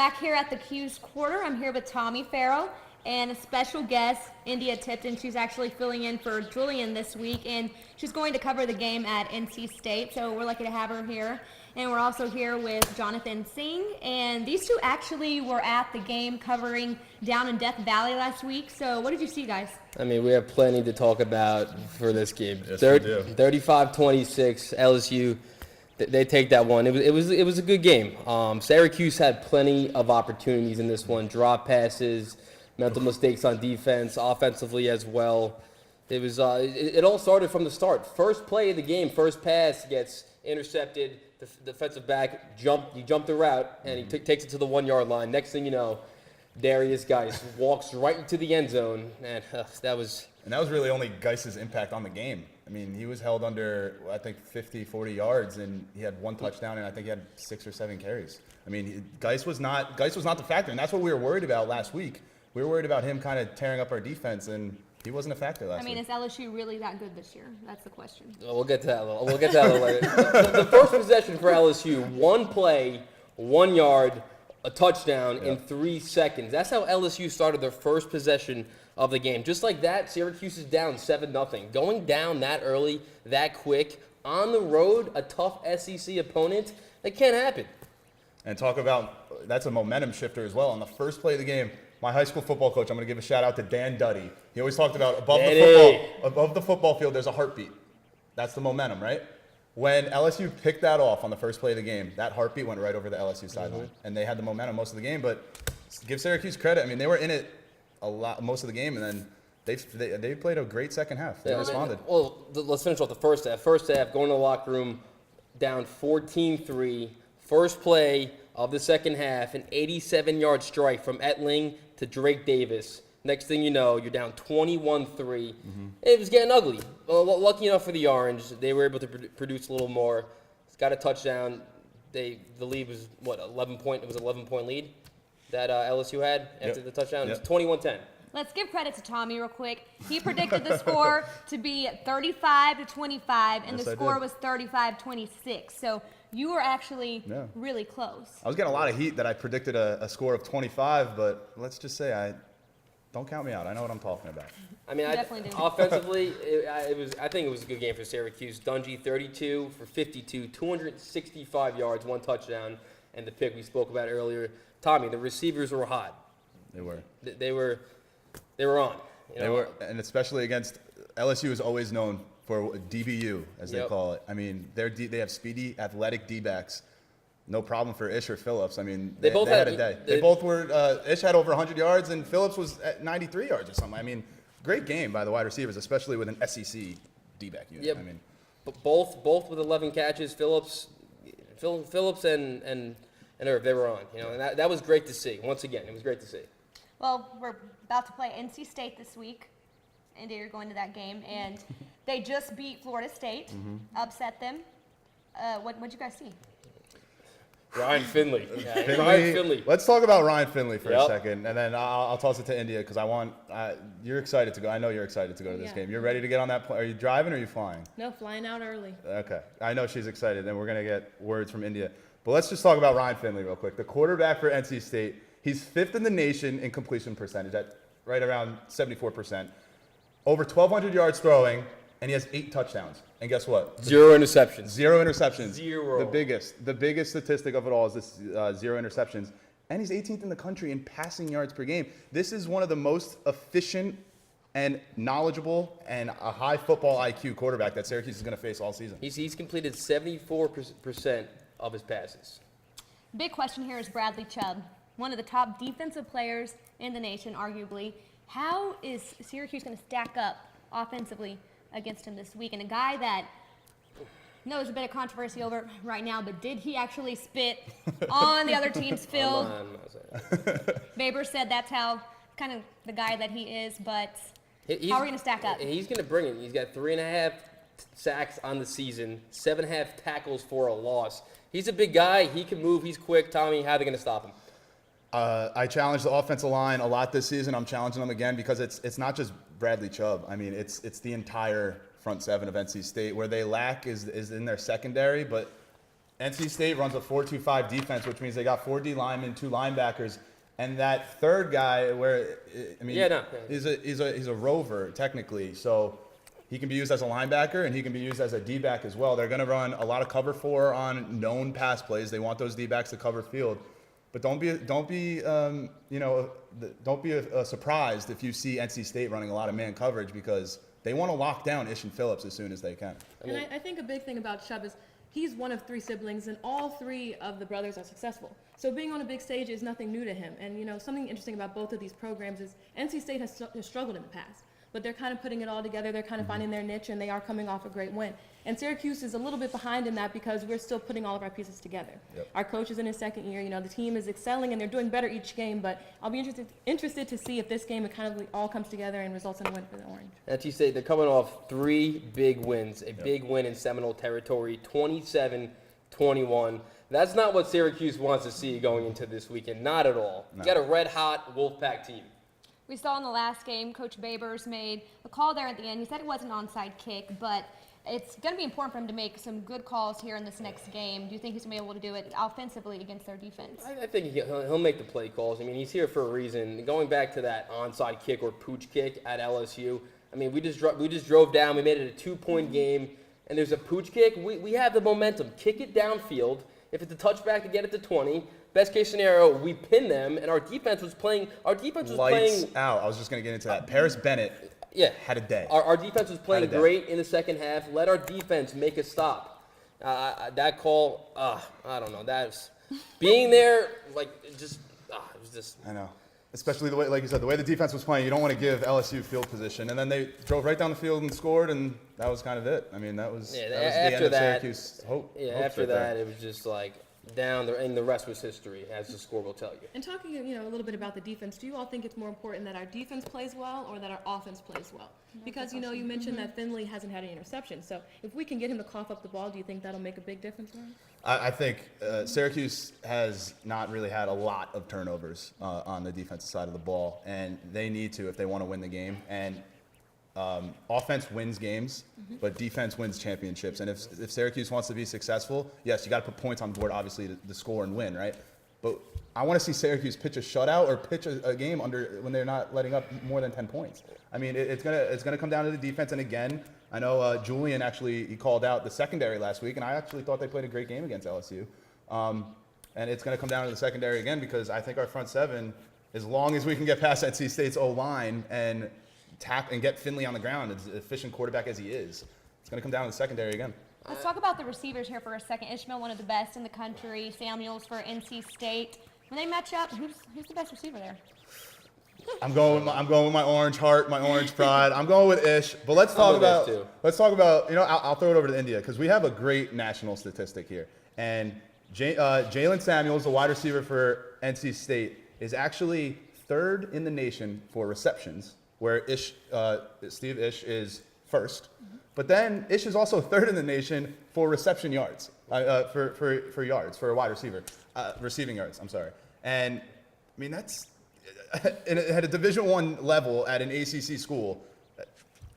back here at the Cuse Quarter. I'm here with Tommy Farrell and a special guest, India Tipton. She's actually filling in for Julian this week, and she's going to cover the game at NC State, so we're lucky to have her here. And we're also here with Jonathan Singh, and these two actually were at the game covering down in Death Valley last week. So what did you see, guys? I mean, we have plenty to talk about for this game. Yes, we do. 35-26, LSU. They take that one. It was a good game. Syracuse had plenty of opportunities in this one. Drop passes, mental mistakes on defense, offensively as well. It was it all started from the start. First play of the game, first pass gets intercepted. The defensive back jumped the route and he takes it to the 1 yard line. Next thing you know, Darius Geis walks right into the end zone, and that was really only Geis's impact on the game. I mean, he was held under, I think, 40 yards, and he had one touchdown, and I think he had 6 or 7 carries. I mean, Geis was not the factor, and that's what we were worried about last week. We were worried about him kind of tearing up our defense, and he wasn't a factor last week. Is LSU really that good this year? That's the question. We'll get to that. We'll get to that a little later. The first possession for LSU, one play, 1 yard, a touchdown in 3 seconds. That's how LSU started their first possession of the game. Just like that, Syracuse is down 7-0. Going down that early, that quick, on the road, a tough SEC opponent, that can't happen. And talk about, that's a momentum shifter as well. On the first play of the game, my high school football coach, I'm going to give a shout out to Dan Duddy. He always talked about above the football field, there's a heartbeat. That's the momentum, right? When LSU picked that off on the first play of the game, that heartbeat went right over the LSU sideline. And they had the momentum most of the game, but give Syracuse credit. I mean, they were in it a lot most of the game, and then they played a great second half. They responded. Well, let's finish off the first half. First half, going to the locker room, down 14-3. First play of the second half, an 87-yard strike from Etling to Drake Davis. Next thing you know, you're down 21-3. It was getting ugly. Well, lucky enough for the Orange, they were able to produce a little more. It's got a touchdown. The lead was, 11 point? It was an 11-point lead that LSU had after the touchdown. It was 21-10. Let's give credit to Tommy real quick. He predicted the score to be 35-25, and the score was 35-26. So you were actually really close. I was getting a lot of heat that I predicted a score of 25, but let's just say don't count me out. I know what I'm talking about. I mean, offensively, I think it was a good game for Syracuse. Dungy, 32 for 52, 265 yards, 1 touchdown, and the pick we spoke about earlier. Tommy, the receivers were hot. They were. They were on. They were, and especially against LSU is always known for DBU, as they call it. I mean, they have speedy, athletic D-backs. No problem for Ish or Phillips. I mean, they had a day. They both were. Ish had over 100 yards, and Phillips was at 93 yards or something. I mean, great game by the wide receivers, especially with an SEC D-back unit. Yep. I mean, both with 11 catches. Phillips and Irv, they were on. And that was great to see. Once again, it was great to see. Well, we're about to play NC State this week. India, you're going to that game, and they just beat Florida State, upset them. What'd you guys see? Ryan Finley. Ryan Finley. Let's talk about Ryan Finley for a second, and then I'll toss it to India because you're excited to go. I know you're excited to go to this game. You're ready to get on that plane. Are you driving or are you flying? No, flying out early. Okay. I know she's excited, and we're going to get words from India. But let's just talk about Ryan Finley real quick. The quarterback for NC State. He's 5th in the nation in completion percentage at right around 74%. Over 1,200 yards throwing, and he has 8 touchdowns. And guess what? 0 interceptions. 0 interceptions. 0. The biggest statistic of it all is this 0 interceptions. And he's 18th in the country in passing yards per game. This is one of the most efficient and knowledgeable and a high football IQ quarterback that Syracuse is going to face all season. He's completed 74% of his passes. Big question here is Bradley Chubb, one of the top defensive players in the nation, arguably. How is Syracuse going to stack up offensively against him this week? And a guy that there's a bit of controversy over right now, but did he actually spit on the other team's field? Baber said that's how kind of the guy that he is, but how are we going to stack up? He's going to bring it. He's got 3.5 sacks on the season, 7.5 tackles for a loss. He's a big guy. He can move. He's quick. Tommy, how are they going to stop him? I challenged the offensive line a lot this season. I'm challenging them again because it's not just Bradley Chubb. I mean, it's the entire front seven of NC State. Where they lack is in their secondary, but NC State runs a 4-2-5 defense, which means they got 4 D linemen, 2 linebackers, and that third guy, he's a rover technically, so he can be used as a linebacker and he can be used as a D-back as well. They're going to run a lot of cover 4 on known pass plays. They want those D-backs to cover field, but don't be surprised if you see NC State running a lot of man coverage because they want to lock down Ish and Phillips as soon as they can. I think a big thing about Chubb is he's one of 3 siblings, and all 3 of the brothers are successful. So being on a big stage is nothing new to him. And, something interesting about both of these programs is NC State has struggled in the past, but they're kind of putting it all together. They're kind of finding their niche, and they are coming off a great win. And Syracuse is a little bit behind in that because we're still putting all of our pieces together. Yep. Our coach is in his 2nd year. The team is excelling, and they're doing better each game. But I'll be interested to see if this game it kind of all comes together and results in a win for the Orange. NC State, they're coming off 3 big wins. Big win in Seminole territory, 27-21. That's not what Syracuse wants to see going into this weekend. Not at all. No. You got a red-hot Wolfpack team. We saw in the last game, Coach Babers made a call there at the end. He said it was an onside kick, but it's going to be important for him to make some good calls here in this next game. Do you think he's going to be able to do it offensively against their defense? I think he'll make the play calls. He's here for a reason. Going back to that onside kick or pooch kick at LSU, we just drove down. We made it a 2-point game, and there's a pooch kick. We have the momentum. Kick it downfield. If it's a touchback to get it to 20, best case scenario, we pin them, and our defense was playing. Lights out. I was just going to get into that. Paris Bennett had a day. Our defense was playing great in the second half. Let our defense make a stop. That call, I don't know. That's being there, it was just. I know. Especially the way, like you said, the way the defense was playing, you don't want to give LSU field position. And then they drove right down the field and scored, and that was kind of it. That was the end of Syracuse hope. Yeah, after that, it was just down there, and the rest was history, as the score will tell you. And talking, a little bit about the defense, do you all think it's more important that our defense plays well or that our offense plays well? Because, you mentioned that Finley hasn't had any interceptions. So if we can get him to cough up the ball, do you think that'll make a big difference for him? I think Syracuse has not really had a lot of turnovers on the defensive side of the ball, and they need to if they want to win the game. And offense wins games, but defense wins championships. And if Syracuse wants to be successful, yes, you got to put points on the board, obviously, to score and win, right? But I want to see Syracuse pitch a shutout or pitch a game when they're not letting up more than 10 points. It's gonna come down to the defense. And again, I know Julian he called out the secondary last week, and I actually thought they played a great game against LSU. And it's gonna come down to the secondary again because I think our front seven, as long as we can get past NC State's O-line and tap and get Finley on the ground, as efficient quarterback as he is, it's gonna come down to the secondary again. Let's talk about the receivers here for a second. Ishmael, one of the best in the country. Samuels for NC State. When they match up, who's the best receiver there? I'm going with my orange heart, my orange pride. I'm going with Ish. But let's talk about I'll throw it over to India because we have a great national statistic here. And Jalen Samuels, the wide receiver for NC State, is actually 3rd in the nation for receptions, where Steve Ish is 1st. But then Ish is also 3rd in the nation for reception yards, for yards, for a wide receiver, receiving yards, I'm sorry. And, that's at a Division I level at an ACC school,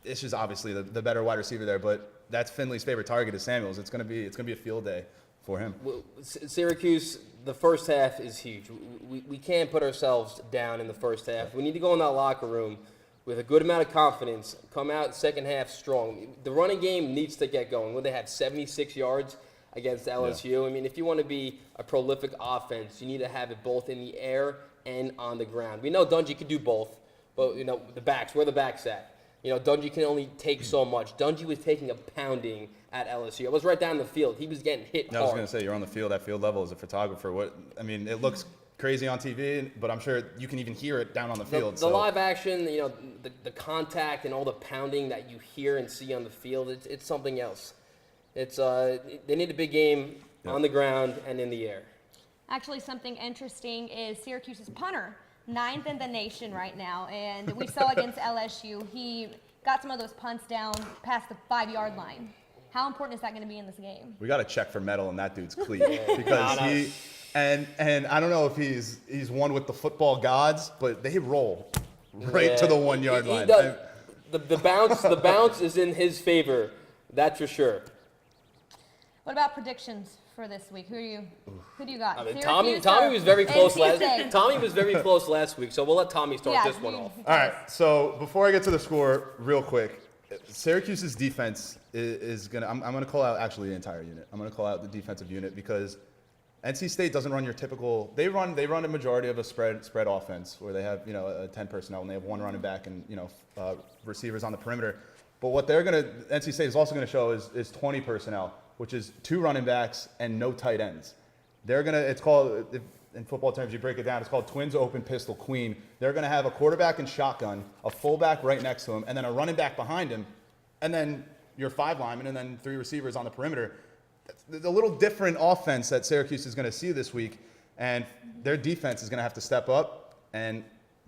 Ish is obviously the better wide receiver there, but that's Finley's favorite target is Samuels. It's gonna be a field day for him. Well, Syracuse, the first half is huge. We can't put ourselves down in the first half. We need to go in that locker room with a good amount of confidence, come out second half strong. The running game needs to get going. When they had 76 yards against LSU, if you want to be a prolific offense, you need to have it both in the air and on the ground. We know Dungy can do both, but the backs, where the backs at? Dungy can only take so much. Dungy was taking a pounding at LSU. I was right down the field. He was getting hit hard. I was going to say, you're on the field at field level as a photographer. It looks crazy on TV, but I'm sure you can even hear it down on the field. The live action, the contact and all the pounding that you hear and see on the field, it's something else. They need a big game on the ground and in the air. Actually, something interesting is Syracuse's punter, 9th in the nation right now, and we saw against LSU, he got some of those punts down past the 5-yard line. How important is that going to be in this game? We got to check for metal in that dude's cleat because he and I don't know if he's one with the football gods, but they roll right to the 1-yard line. The bounce is in his favor, that's for sure. What about predictions for this week? Who do you got? I mean, Syracuse Tommy or was very close NC State? Tommy was very close last week, so we'll let Tommy start this one off. All right, so before I get to the score, real quick, Syracuse's defense is gonna. I'm gonna call out actually the entire unit. I'm gonna call out the defensive unit because NC State doesn't run your typical. They run a majority of a spread offense where they have a 10 personnel and they have one running back and receivers on the perimeter. But what NC State is also gonna show is 20 personnel, which is 2 running backs and no tight ends. It's called, in football terms, you break it down, it's called twins open pistol queen. They're going to have a quarterback and shotgun, a fullback right next to him, and then a running back behind him, and then your 5 linemen, and then 3 receivers on the perimeter. It's a little different offense that Syracuse is going to see this week, and their defense is going to have to step up, and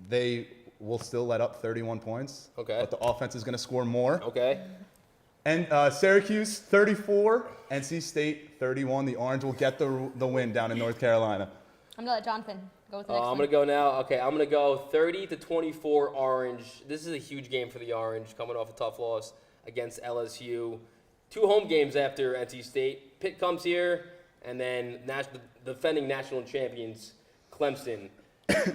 they will still let up 31 points. Okay. But the offense is going to score more. Okay. And Syracuse 34, NC State 31. The Orange will get the win down in North Carolina. I'm going to let Jonathan go with the next I'm one. going to go now. Okay, I'm going to go 30-24 Orange. This is a huge game for the Orange, coming off a tough loss against LSU. 2 home games after NC State. Pitt comes here, and then the defending national champions, Clemson,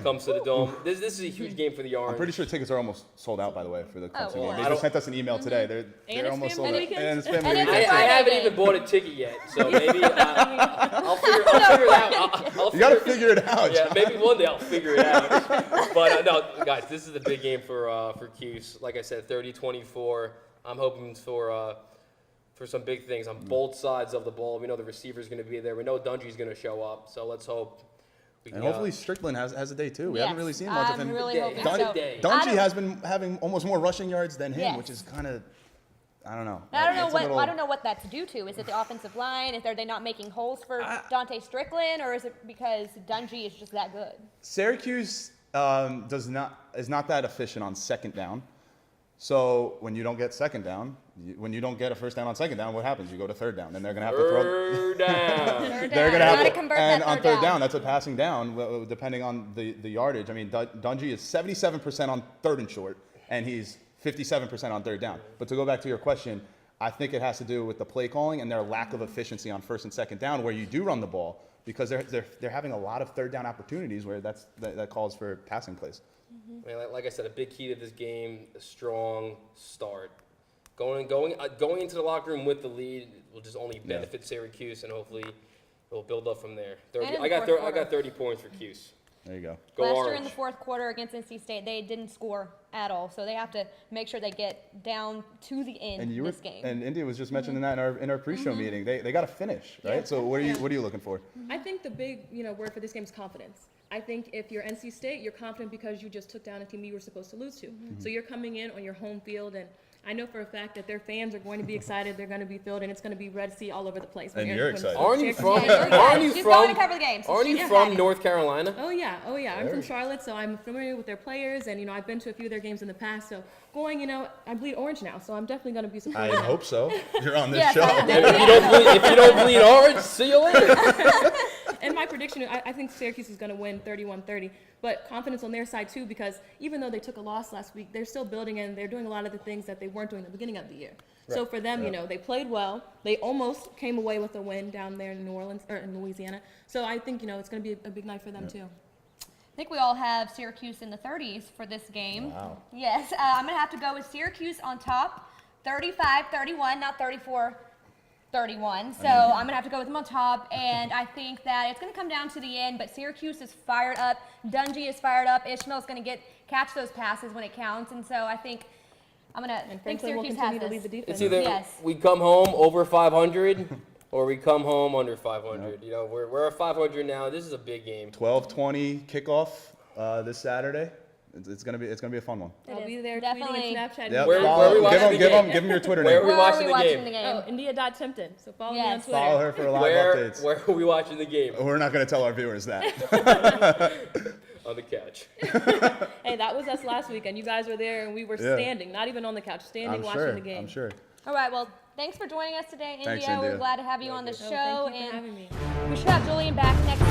comes to the Dome. This is a huge game for the Orange. I'm pretty sure tickets are almost sold out, by the way, for the Clemson well, game. They just sent us an email today. They're it's almost family sold out. weekend? And it's family And it's weekend. a I Friday haven't game. even bought a ticket yet, so maybe I'll figure it out. You got to figure it out. Yeah, John. maybe one day I'll figure it out. But no, guys, this is a big game for Cuse. Like I said, 30-24. I'm hoping for some big things on both sides of the ball. We know the receiver's going to be there. We know Dungy's going to show up. So let's hope. And hopefully Strickland has a day too. We haven't really seen much of him. I'm really hoping Dun- so. Day. Dungy has been having almost more rushing yards than him, Yes. which is kind of, I don't know. I don't know It's a little- I don't know what that's due to. Is it the offensive line? Are they not making holes for Dante Strickland, or is it because Dungy is just that good? Syracuse is not that efficient on second down. So when you don't get second down, when you don't get a first down on second down, what happens? You go to third down, and they're going to have to throw. Third down. They're going to have Gotta to, convert and that on third third down. down, that's a passing down, depending on the yardage. I mean, Dungy is 77% on third and short, and he's 57% on third down. But to go back to your question, I think it has to do with the play calling and their lack of efficiency on first and second down, where you do run the ball, because they're having a lot of third down opportunities where that calls for passing plays. I mean, like I said, a big key to this game, a strong start. Going into the locker room with the lead will just only benefit Syracuse, and hopefully it'll build up from there. And in the I got fourth quarter. 30 points for Cuse. There you go. Go Last Orange. year in the fourth quarter against NC State, they didn't score at all, so they have to make sure they get down to the end this game. And India was just mentioning that in our pre-show meeting. They got to finish, right? Yeah. So what are you looking for? I think the big, word for this game is confidence. I think if you're NC State, you're confident because you just took down a team you were supposed to lose to. So you're coming in on your home field, and I know for a fact that their fans are going to be excited. They're going to be filled, and it's going to be Red Sea all over the place. And you're excited. Aren't you from? Yeah, Aren't you she's from? going to cover the game, so Aren't she's you from happy. North Carolina? Oh yeah. I'm from Charlotte, so I'm familiar with their players, and I've been to a few of their games in the past. So going, I bleed orange now, so I'm definitely going to be I supporting. hope so. You're on this Yes, show. If you don't bleed orange, see you later. And my prediction, I think Syracuse is going to win 31-30, but confidence on their side too, because even though they took a loss last week, they're still building and they're doing a lot of the things that they weren't doing at the beginning of the year. So for them, they played well. They almost came away with a win down there in New Orleans or in Louisiana. So I think it's going to be a big night for them too. I think we all have Syracuse in the 30s for this game. Wow. Yes, I'm going to have to go with Syracuse on top, 35-31, not 34-31. So I'm going to have to go with them on top, and I think that it's going to come down to the end, but Syracuse is fired up. Dungy is fired up. Ishmael's going to catch those passes when it counts, and so I think I'm going to think Franklin will Syracuse continue has to lead the this. defense. It's either Yes. we come home over 500 or we come home under 500. We're at 500 now. This is a big game. 12:20 kickoff this Saturday. It's gonna be a fun one. It I'll is. be there Definitely. tweeting and Snapchatting. Yep. Where Follow- are we watching the give game? them your Twitter Where name. are we Where are watching we the watching game? the game? Oh, India.Timpton. So follow me on Yes. Twitter. Follow her for live Where updates. are we watching the game? We're not gonna tell our viewers that. On the couch. Hey, that was us last week, and you guys were there, and we were Yeah. standing, not even on the couch, standing watching the game. I'm sure. All right, well, thanks for joining us today, India. Thanks, We're India. glad to have you on the Oh, show, thank you for having me. we should have Julian back next